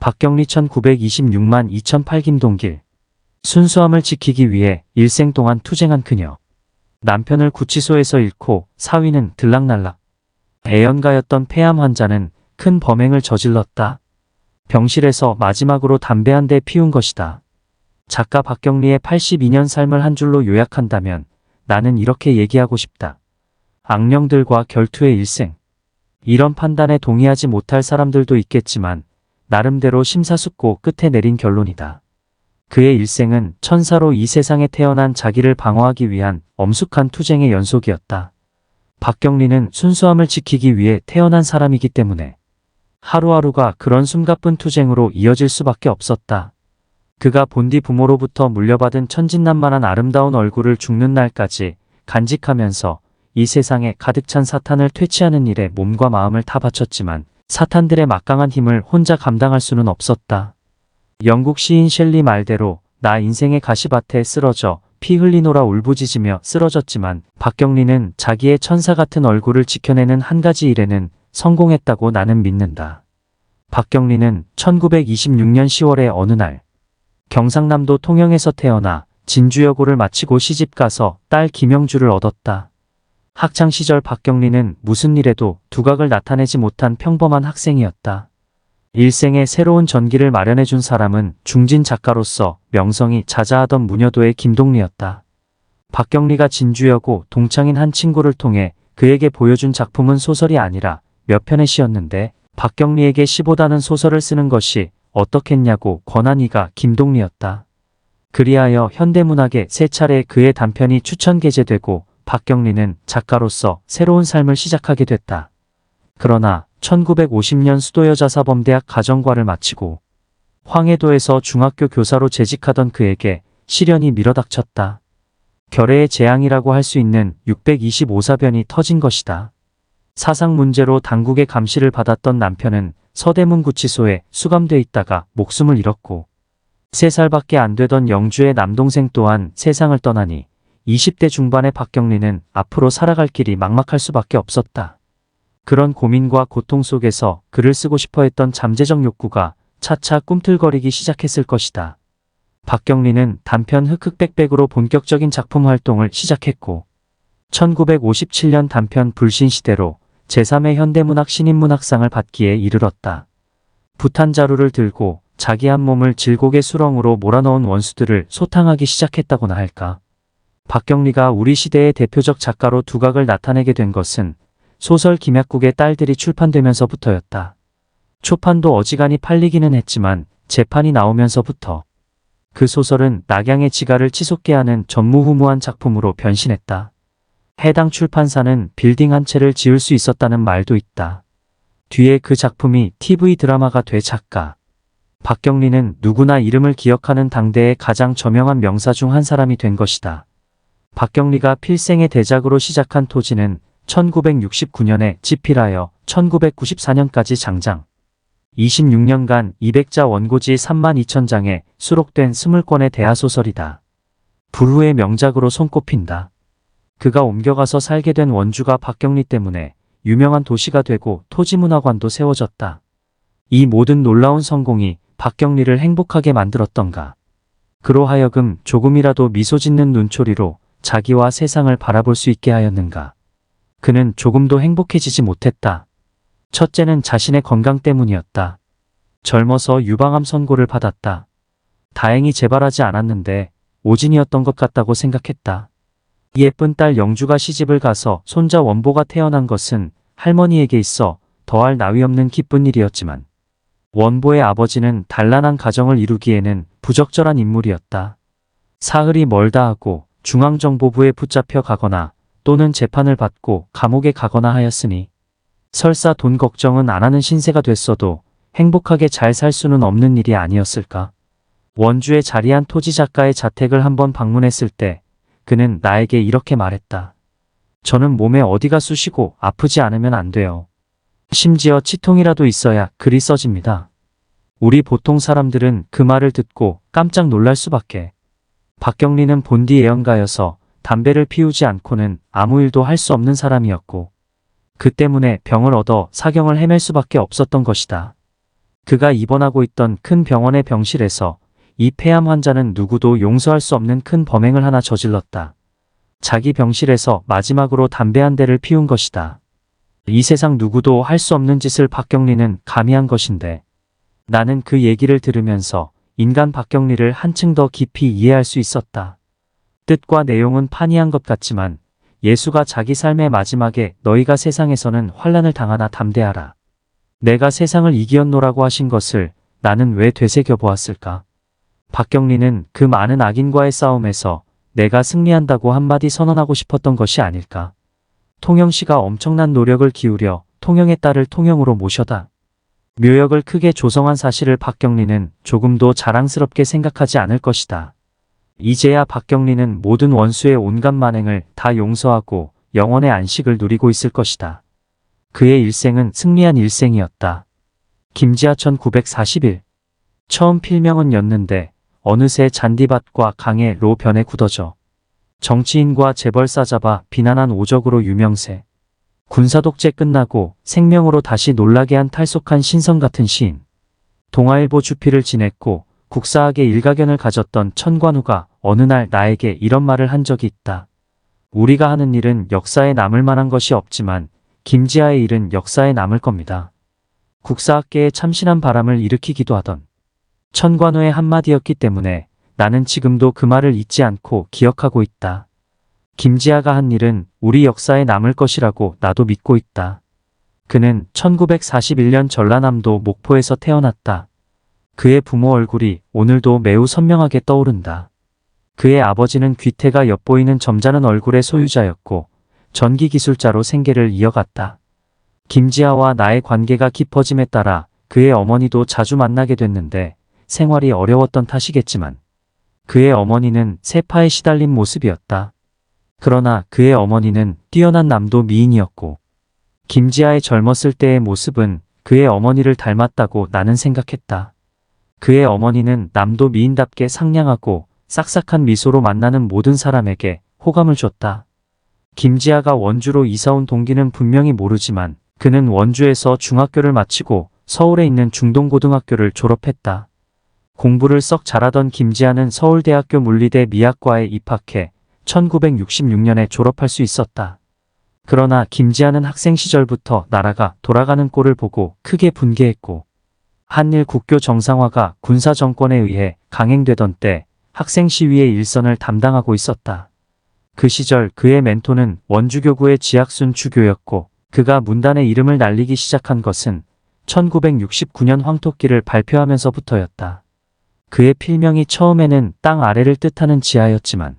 박경리 1926만 2008 김동길. 순수함을 지키기 위해 일생 동안 투쟁한 그녀. 남편을 구치소에서 잃고 사위는 들락날락. 애연가였던 폐암 환자는 큰 범행을 저질렀다. 병실에서 마지막으로 담배 한 대 피운 것이다. 작가 박경리의 82년 삶을 한 줄로 요약한다면 나는 이렇게 얘기하고 싶다. 악령들과 결투의 일생. 이런 판단에 동의하지 못할 사람들도 있겠지만 나름대로 심사숙고 끝에 내린 결론이다. 그의 일생은 천사로 이 세상에 태어난 자기를 방어하기 위한 엄숙한 투쟁의 연속이었다. 박경리는 순수함을 지키기 위해 태어난 사람이기 때문에 하루하루가 그런 숨가쁜 투쟁으로 이어질 수밖에 없었다. 그가 본디 부모로부터 물려받은 천진난만한 아름다운 얼굴을 죽는 날까지 간직하면서 이 세상에 가득 찬 사탄을 퇴치하는 일에 몸과 마음을 다 바쳤지만 사탄들의 막강한 힘을 혼자 감당할 수는 없었다. 영국 시인 셸리 말대로 나 인생의 가시밭에 쓰러져 피 흘리노라 울부짖으며 쓰러졌지만 박경리는 자기의 천사 같은 얼굴을 지켜내는 한 가지 일에는 성공했다고 나는 믿는다. 박경리는 1926년 10월의 어느 날 경상남도 통영에서 태어나 진주여고를 마치고 시집가서 딸 김영주를 얻었다. 학창시절 박경리는 무슨 일에도 두각을 나타내지 못한 평범한 학생이었다. 일생에 새로운 전기를 마련해준 사람은 중진 작가로서 명성이 자자하던 무녀도의 김동리였다. 박경리가 진주여고 동창인 한 친구를 통해 그에게 보여준 작품은 소설이 아니라 몇 편의 시였는데 박경리에게 시보다는 소설을 쓰는 것이 어떻겠냐고 권한 이가 김동리였다. 그리하여 현대문학에 세 차례 그의 단편이 추천 게재되고 박경리는 작가로서 새로운 삶을 시작하게 됐다. 그러나 1950년 수도여자사범대학 가정과를 마치고 황해도에서 중학교 교사로 재직하던 그에게 시련이 밀어닥쳤다. 결의의 재앙이라고 할 수 있는 625사변이 터진 것이다. 사상 문제로 당국의 감시를 받았던 남편은 서대문 구치소에 수감돼 있다가 목숨을 잃었고 3살밖에 안 되던 영주의 남동생 또한 세상을 떠나니 20대 중반의 박경리는 앞으로 살아갈 길이 막막할 수밖에 없었다. 그런 고민과 고통 속에서 글을 쓰고 싶어 했던 잠재적 욕구가 차차 꿈틀거리기 시작했을 것이다. 박경리는 단편 흑흑백백으로 본격적인 작품 활동을 시작했고 1957년 단편 불신시대로 제3회 현대문학 신인문학상을 받기에 이르렀다. 부탄자루를 들고 자기 한 몸을 질곡의 수렁으로 몰아넣은 원수들을 소탕하기 시작했다고나 할까. 박경리가 우리 시대의 대표적 작가로 두각을 나타내게 된 것은 소설 김약국의 딸들이 출판되면서부터였다. 초판도 어지간히 팔리기는 했지만 재판이 나오면서부터 그 소설은 낙양의 지가를 치솟게 하는 전무후무한 작품으로 변신했다. 해당 출판사는 빌딩 한 채를 지을 수 있었다는 말도 있다. 뒤에 그 작품이 TV 드라마가 돼 작가 박경리는 누구나 이름을 기억하는 당대의 가장 저명한 명사 중 한 사람이 된 것이다. 박경리가 필생의 대작으로 시작한 토지는 1969년에 집필하여 1994년까지 장장 26년간 200자 원고지 32,000장에 수록된 20권의 대하소설이다. 불후의 명작으로 손꼽힌다. 그가 옮겨가서 살게 된 원주가 박경리 때문에 유명한 도시가 되고 토지문화관도 세워졌다. 이 모든 놀라운 성공이 박경리를 행복하게 만들었던가. 그로 하여금 조금이라도 미소 짓는 눈초리로 자기와 세상을 바라볼 수 있게 하였는가. 그는 조금도 행복해지지 못했다. 첫째는 자신의 건강 때문이었다. 젊어서 유방암 선고를 받았다. 다행히 재발하지 않았는데 오진이었던 것 같다고 생각했다. 예쁜 딸 영주가 시집을 가서 손자 원보가 태어난 것은 할머니에게 있어 더할 나위 없는 기쁜 일이었지만 원보의 아버지는 단란한 가정을 이루기에는 부적절한 인물이었다. 사흘이 멀다 하고 중앙정보부에 붙잡혀 가거나 또는 재판을 받고 감옥에 가거나 하였으니 설사 돈 걱정은 안 하는 신세가 됐어도 행복하게 잘 살 수는 없는 일이 아니었을까. 원주에 자리한 토지 작가의 자택을 한번 방문했을 때 그는 나에게 이렇게 말했다. 저는 몸에 어디가 쑤시고 아프지 않으면 안 돼요. 심지어 치통이라도 있어야 글이 써집니다. 우리 보통 사람들은 그 말을 듣고 깜짝 놀랄 수밖에. 박경리는 본디 애연가여서 담배를 피우지 않고는 아무 일도 할 수 없는 사람이었고 그 때문에 병을 얻어 사경을 헤맬 수밖에 없었던 것이다. 그가 입원하고 있던 큰 병원의 병실에서 이 폐암 환자는 누구도 용서할 수 없는 큰 범행을 하나 저질렀다. 자기 병실에서 마지막으로 담배 한 대를 피운 것이다. 이 세상 누구도 할 수 없는 짓을 박경리는 감히 한 것인데 나는 그 얘기를 들으면서 인간 박경리를 한층 더 깊이 이해할 수 있었다. 뜻과 내용은 판이한 것 같지만 예수가 자기 삶의 마지막에 너희가 세상에서는 환난을 당하나 담대하라. 내가 세상을 이기었노라고 하신 것을 나는 왜 되새겨보았을까? 박경리는 그 많은 악인과의 싸움에서 내가 승리한다고 한마디 선언하고 싶었던 것이 아닐까? 통영씨가 엄청난 노력을 기울여 통영의 딸을 통영으로 모셔다 묘역을 크게 조성한 사실을 박경리는 조금도 자랑스럽게 생각하지 않을 것이다. 이제야 박경리는 모든 원수의 온갖 만행을 다 용서하고 영원의 안식을 누리고 있을 것이다. 그의 일생은 승리한 일생이었다. 김지아 1941 처음 필명은 였는데 어느새 잔디밭과 강해로 변해 굳어져 정치인과 재벌 싸잡아 비난한 오적으로 유명세. 군사독재 끝나고 생명으로 다시 놀라게 한 탈속한 신성 같은 시인. 동아일보 주필을 지냈고 국사학의 일가견을 가졌던 천관우가 어느 날 나에게 이런 말을 한 적이 있다. 우리가 하는 일은 역사에 남을 만한 것이 없지만 김지아의 일은 역사에 남을 겁니다. 국사학계에 참신한 바람을 일으키기도 하던 천관우의 한마디였기 때문에 나는 지금도 그 말을 잊지 않고 기억하고 있다. 김지아가 한 일은 우리 역사에 남을 것이라고 나도 믿고 있다. 그는 1941년 전라남도 목포에서 태어났다. 그의 부모 얼굴이 오늘도 매우 선명하게 떠오른다. 그의 아버지는 귀태가 엿보이는 점잖은 얼굴의 소유자였고 전기기술자로 생계를 이어갔다. 김지아와 나의 관계가 깊어짐에 따라 그의 어머니도 자주 만나게 됐는데 생활이 어려웠던 탓이겠지만 그의 어머니는 세파에 시달린 모습이었다. 그러나 그의 어머니는 뛰어난 남도 미인이었고 김지아의 젊었을 때의 모습은 그의 어머니를 닮았다고 나는 생각했다. 그의 어머니는 남도 미인답게 상냥하고 싹싹한 미소로 만나는 모든 사람에게 호감을 줬다. 김지아가 원주로 이사온 동기는 분명히 모르지만 그는 원주에서 중학교를 마치고 서울에 있는 중동고등학교를 졸업했다. 공부를 썩 잘하던 김지아는 서울대학교 물리대 미학과에 입학해 1966년에 졸업할 수 있었다. 그러나 김지아는 학생 시절부터 나라가 돌아가는 꼴을 보고 크게 분개했고 한일 국교 정상화가 군사 정권에 의해 강행되던 때 학생 시위의 일선을 담당하고 있었다. 그 시절 그의 멘토는 원주교구의 지학순 주교였고 그가 문단의 이름을 날리기 시작한 것은 1969년 황토끼를 발표하면서부터였다. 그의 필명이 처음에는 땅 아래를 뜻하는 지하였지만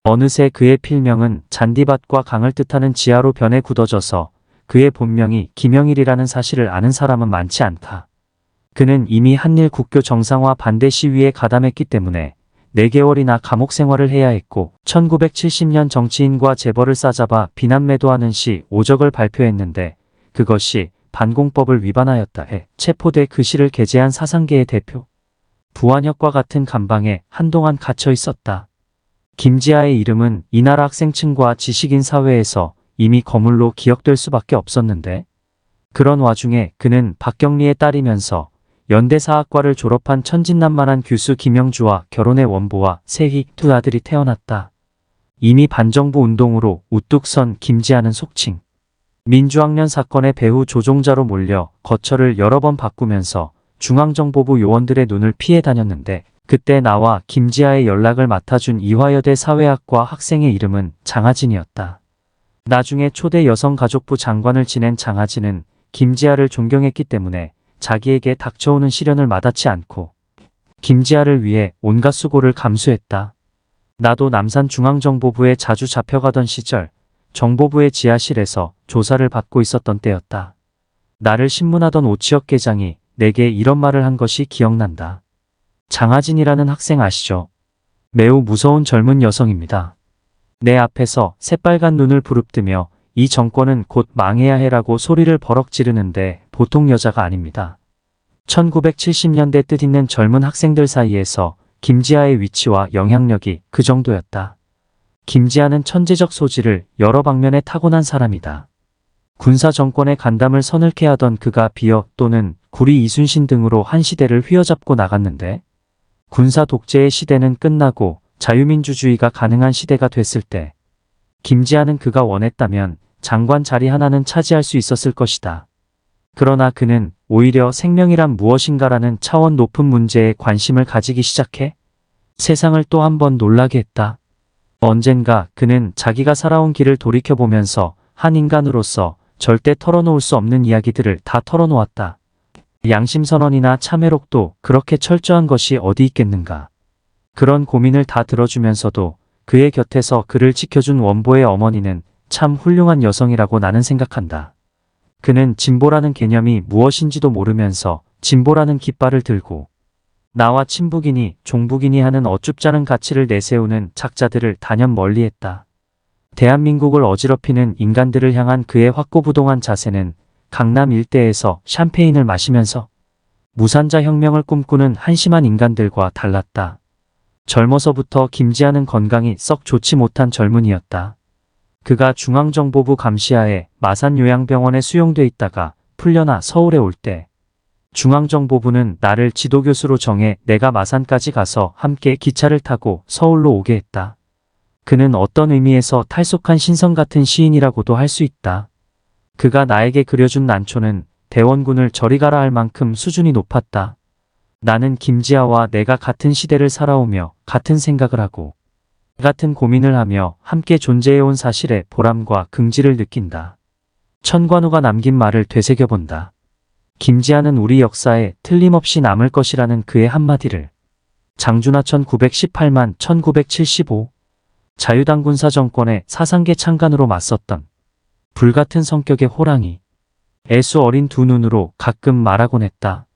어느새 그의 필명은 잔디밭과 강을 뜻하는 지하로 변해 굳어져서 그의 본명이 김영일이라는 사실을 아는 사람은 많지 않다. 그는 이미 한일 국교 정상화 반대 시위에 가담했기 때문에 4개월이나 감옥 생활을 해야 했고 1970년 정치인과 재벌을 싸잡아 비난매도하는 시 오적을 발표했는데 그것이 반공법을 위반하였다 해 체포돼 그 시를 게재한 사상계의 대표. 부안혁과 같은 감방에 한동안 갇혀 있었다. 김지아의 이름은 이 나라 학생층과 지식인 사회에서 이미 거물로 기억될 수밖에 없었는데 그런 와중에 그는 박경리의 딸이면서 연대사학과를 졸업한 천진난만한 교수 김영주와 결혼해 원보와 세희 두 아들이 태어났다. 이미 반정부 운동으로 우뚝 선 김지아는 속칭 민주학년 사건의 배후 조종자로 몰려 거처를 여러 번 바꾸면서 중앙정보부 요원들의 눈을 피해 다녔는데 그때 나와 김지아의 연락을 맡아준 이화여대 사회학과 학생의 이름은 장하진이었다. 나중에 초대 여성가족부 장관을 지낸 장하진은 김지아를 존경했기 때문에 자기에게 닥쳐오는 시련을 마다치 않고 김지아를 위해 온갖 수고를 감수했다. 나도 남산중앙정보부에 자주 잡혀가던 시절 정보부의 지하실에서 조사를 받고 있었던 때였다. 나를 신문하던 오치혁 계장이 내게 이런 말을 한 것이 기억난다. 장하진이라는 학생 아시죠? 매우 무서운 젊은 여성입니다. 내 앞에서 새빨간 눈을 부릅뜨며 이 정권은 곧 망해야 해라고 소리를 버럭 지르는데 보통 여자가 아닙니다. 1970년대 뜻있는 젊은 학생들 사이에서 김지아의 위치와 영향력이 그 정도였다. 김지아는 천재적 소질을 여러 방면에 타고난 사람이다. 군사 정권의 간담을 서늘케 하던 그가 비어 또는 구리 이순신 등으로 한 시대를 휘어잡고 나갔는데 군사 독재의 시대는 끝나고 자유민주주의가 가능한 시대가 됐을 때 김지아는 그가 원했다면 장관 자리 하나는 차지할 수 있었을 것이다. 그러나 그는 오히려 생명이란 무엇인가라는 차원 높은 문제에 관심을 가지기 시작해 세상을 또 한 번 놀라게 했다. 언젠가 그는 자기가 살아온 길을 돌이켜보면서 한 인간으로서 절대 털어놓을 수 없는 이야기들을 다 털어놓았다. 양심선언이나 참회록도 그렇게 철저한 것이 어디 있겠는가. 그런 고민을 다 들어주면서도 그의 곁에서 그를 지켜준 원보의 어머니는 참 훌륭한 여성이라고 나는 생각한다. 그는 진보라는 개념이 무엇인지도 모르면서 진보라는 깃발을 들고 나와 친북이니 종북이니 하는 어쭙잖은 가치를 내세우는 작자들을 단연 멀리했다. 대한민국을 어지럽히는 인간들을 향한 그의 확고부동한 자세는 강남 일대에서 샴페인을 마시면서 무산자 혁명을 꿈꾸는 한심한 인간들과 달랐다. 젊어서부터 김지아는 건강이 썩 좋지 못한 젊은이였다. 그가 중앙정보부 감시하에 마산요양병원에 수용돼 있다가 풀려나 서울에 올 때 중앙정보부는 나를 지도교수로 정해 내가 마산까지 가서 함께 기차를 타고 서울로 오게 했다. 그는 어떤 의미에서 탈속한 신성 같은 시인이라고도 할 수 있다. 그가 나에게 그려준 난초는 대원군을 저리 가라 할 만큼 수준이 높았다. 나는 김지아와 내가 같은 시대를 살아오며 같은 생각을 하고 같은 고민을 하며 함께 존재해온 사실에 보람과 긍지를 느낀다. 천관우가 남긴 말을 되새겨본다. 김지아는 우리 역사에 틀림없이 남을 것이라는 그의 한마디를 장준하 1918만 1975 자유당 군사정권의 사상계 창간으로 맞섰던 불같은 성격의 호랑이 애수 어린 두 눈으로 가끔 말하곤 했다.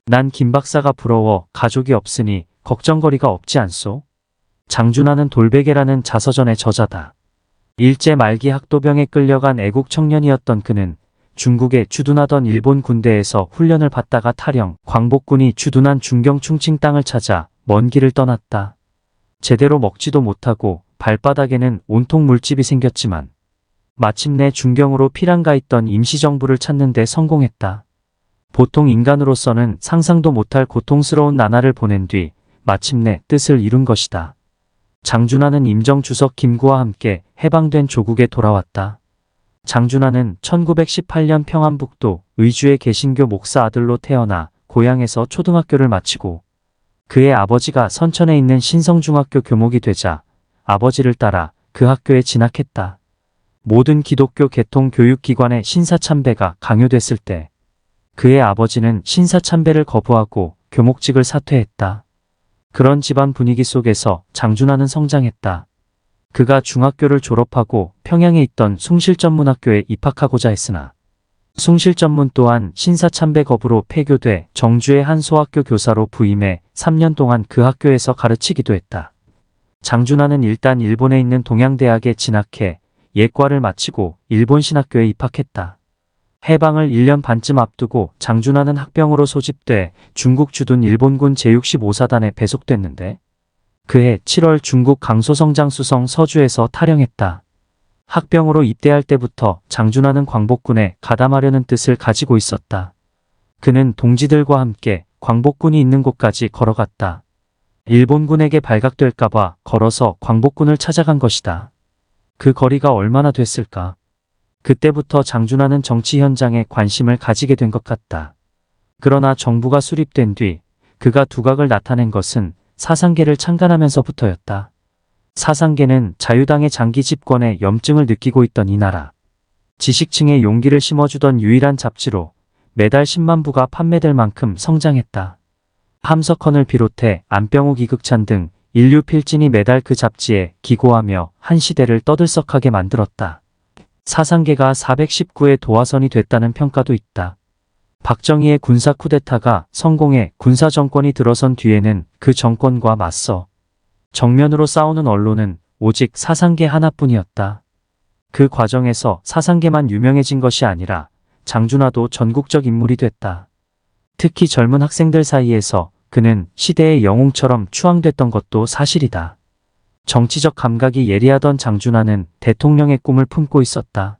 난 김 박사가 부러워 가족이 없으니 걱정거리가 없지 않소? 장준하는 돌베개라는 자서전의 저자다. 일제 말기 학도병에 끌려간 애국 청년이었던 그는 중국에 주둔하던 일본 군대에서 훈련을 받다가 탈영, 광복군이 주둔한 중경 충칭 땅을 찾아 먼 길을 떠났다. 제대로 먹지도 못하고 발바닥에는 온통 물집이 생겼지만 마침내 중경으로 피란가 있던 임시정부를 찾는 데 성공했다. 보통 인간으로서는 상상도 못할 고통스러운 나날을 보낸 뒤 마침내 뜻을 이룬 것이다. 장준하는 임정주석 김구와 함께 해방된 조국에 돌아왔다. 장준하는 1918년 평안북도 의주의 개신교 목사 아들로 태어나 고향에서 초등학교를 마치고 그의 아버지가 선천에 있는 신성중학교 교목이 되자 아버지를 따라 그 학교에 진학했다. 모든 기독교 계통 교육기관의 신사참배가 강요됐을 때 그의 아버지는 신사참배를 거부하고 교목직을 사퇴했다. 그런 집안 분위기 속에서 장준하는 성장했다. 그가 중학교를 졸업하고 평양에 있던 숭실전문학교에 입학하고자 했으나 숭실전문 또한 신사참배 거부로 폐교돼 정주의 한 소학교 교사로 부임해 3년 동안 그 학교에서 가르치기도 했다. 장준하는 일단 일본에 있는 동양대학에 진학해 예과를 마치고 일본 신학교에 입학했다. 해방을 1년 반쯤 앞두고 장준하는 학병으로 소집돼 중국 주둔 일본군 제65사단에 배속됐는데 그해 7월 중국 강소성장 수성 서주에서 탈영했다. 학병으로 입대할 때부터 장준하는 광복군에 가담하려는 뜻을 가지고 있었다. 그는 동지들과 함께 광복군이 있는 곳까지 걸어갔다. 일본군에게 발각될까봐 걸어서 광복군을 찾아간 것이다. 그 거리가 얼마나 됐을까? 그때부터 장준하는 정치 현장에 관심을 가지게 된 것 같다. 그러나 정부가 수립된 뒤 그가 두각을 나타낸 것은 사상계를 창간하면서부터였다. 사상계는 자유당의 장기 집권에 염증을 느끼고 있던 이 나라. 지식층에 용기를 심어주던 유일한 잡지로 매달 10만 부가 판매될 만큼 성장했다. 함석헌을 비롯해 안병욱 이극찬 등 인류 필진이 매달 그 잡지에 기고하며 한 시대를 떠들썩하게 만들었다. 사상계가 419의 도화선이 됐다는 평가도 있다. 박정희의 군사 쿠데타가 성공해 군사 정권이 들어선 뒤에는 그 정권과 맞서 정면으로 싸우는 언론은 오직 사상계 하나뿐이었다. 그 과정에서 사상계만 유명해진 것이 아니라 장준하도 전국적 인물이 됐다. 특히 젊은 학생들 사이에서 그는 시대의 영웅처럼 추앙됐던 것도 사실이다. 정치적 감각이 예리하던 장준하는 대통령의 꿈을 품고 있었다.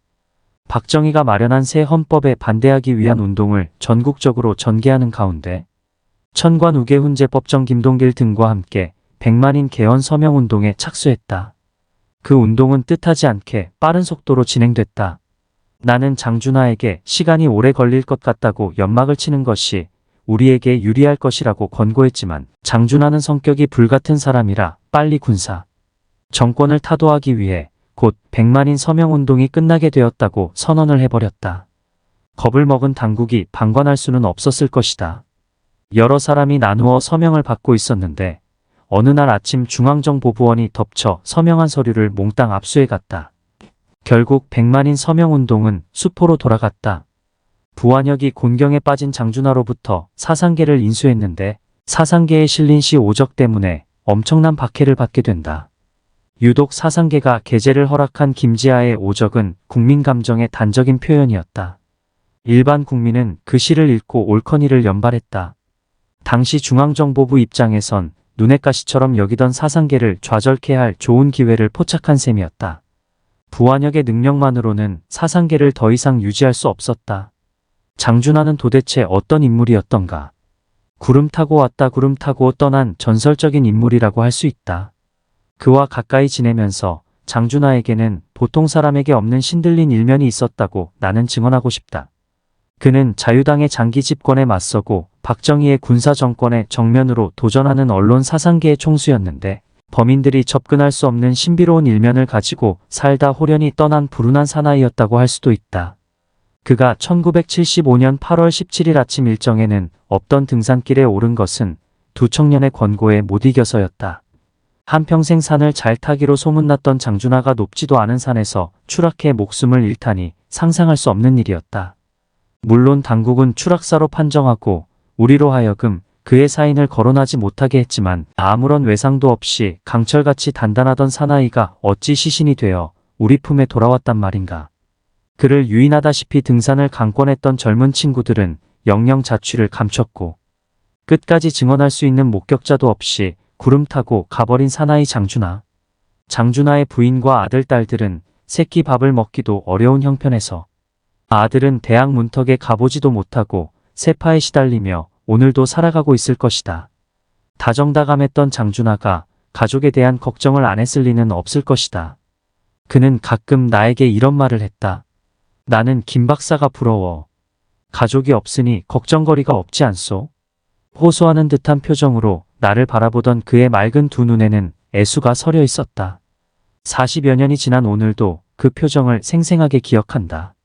박정희가 마련한 새 헌법에 반대하기 위한 운동을 전국적으로 전개하는 가운데 천관 우계훈제법정 김동길 등과 함께 100만인 개헌 서명운동에 착수했다. 그 운동은 뜻하지 않게 빠른 속도로 진행됐다. 나는 장준하에게 시간이 오래 걸릴 것 같다고 연막을 치는 것이 우리에게 유리할 것이라고 권고했지만 장준하는 성격이 불같은 사람이라 빨리 군사 정권을 타도하기 위해 곧 100만인 서명운동이 끝나게 되었다고 선언을 해버렸다. 겁을 먹은 당국이 방관할 수는 없었을 것이다. 여러 사람이 나누어 서명을 받고 있었는데 어느 날 아침 중앙정보부원이 덮쳐 서명한 서류를 몽땅 압수해갔다. 결국 100만인 서명운동은 수포로 돌아갔다. 부완혁이 곤경에 빠진 장준하로부터 사상계를 인수했는데 사상계에 실린 시 오적 때문에 엄청난 박해를 받게 된다. 유독 사상계가 계제를 허락한 김지하의 오적은 국민 감정의 단적인 표현이었다. 일반 국민은 그 시를 읽고 옳거니를 연발했다. 당시 중앙정보부 입장에선 눈엣 가시처럼 여기던 사상계를 좌절케 할 좋은 기회를 포착한 셈이었다. 부완혁의 능력만으로는 사상계를 더 이상 유지할 수 없었다. 장준하는 도대체 어떤 인물이었던가? 구름 타고 왔다 구름 타고 떠난 전설적인 인물이라고 할 수 있다. 그와 가까이 지내면서 장준하에게는 보통 사람에게 없는 신들린 일면이 있었다고 나는 증언하고 싶다. 그는 자유당의 장기 집권에 맞서고 박정희의 군사 정권에 정면으로 도전하는 언론 사상계의 총수였는데 범인들이 접근할 수 없는 신비로운 일면을 가지고 살다 호련히 떠난 불운한 사나이였다고 할 수도 있다. 그가 1975년 8월 17일 아침 일정에는 없던 등산길에 오른 것은 두 청년의 권고에 못 이겨서였다. 한평생 산을 잘 타기로 소문났던 장준하가 높지도 않은 산에서 추락해 목숨을 잃다니 상상할 수 없는 일이었다. 물론 당국은 추락사로 판정하고 우리로 하여금 그의 사인을 거론하지 못하게 했지만 아무런 외상도 없이 강철같이 단단하던 사나이가 어찌 시신이 되어 우리 품에 돌아왔단 말인가. 그를 유인하다시피 등산을 강권했던 젊은 친구들은 영영 자취를 감췄고 끝까지 증언할 수 있는 목격자도 없이 구름 타고 가버린 사나이 장준하. 장준하의 부인과 아들, 딸들은 새끼 밥을 먹기도 어려운 형편에서 아들은 대학 문턱에 가보지도 못하고 세파에 시달리며 오늘도 살아가고 있을 것이다. 다정다감했던 장준하가 가족에 대한 걱정을 안 했을 리는 없을 것이다. 그는 가끔 나에게 이런 말을 했다. 나는 김 박사가 부러워. 가족이 없으니 걱정거리가 없지 않소? 호소하는 듯한 표정으로 나를 바라보던 그의 맑은 두 눈에는 애수가 서려 있었다. 40여 년이 지난 오늘도 그 표정을 생생하게 기억한다.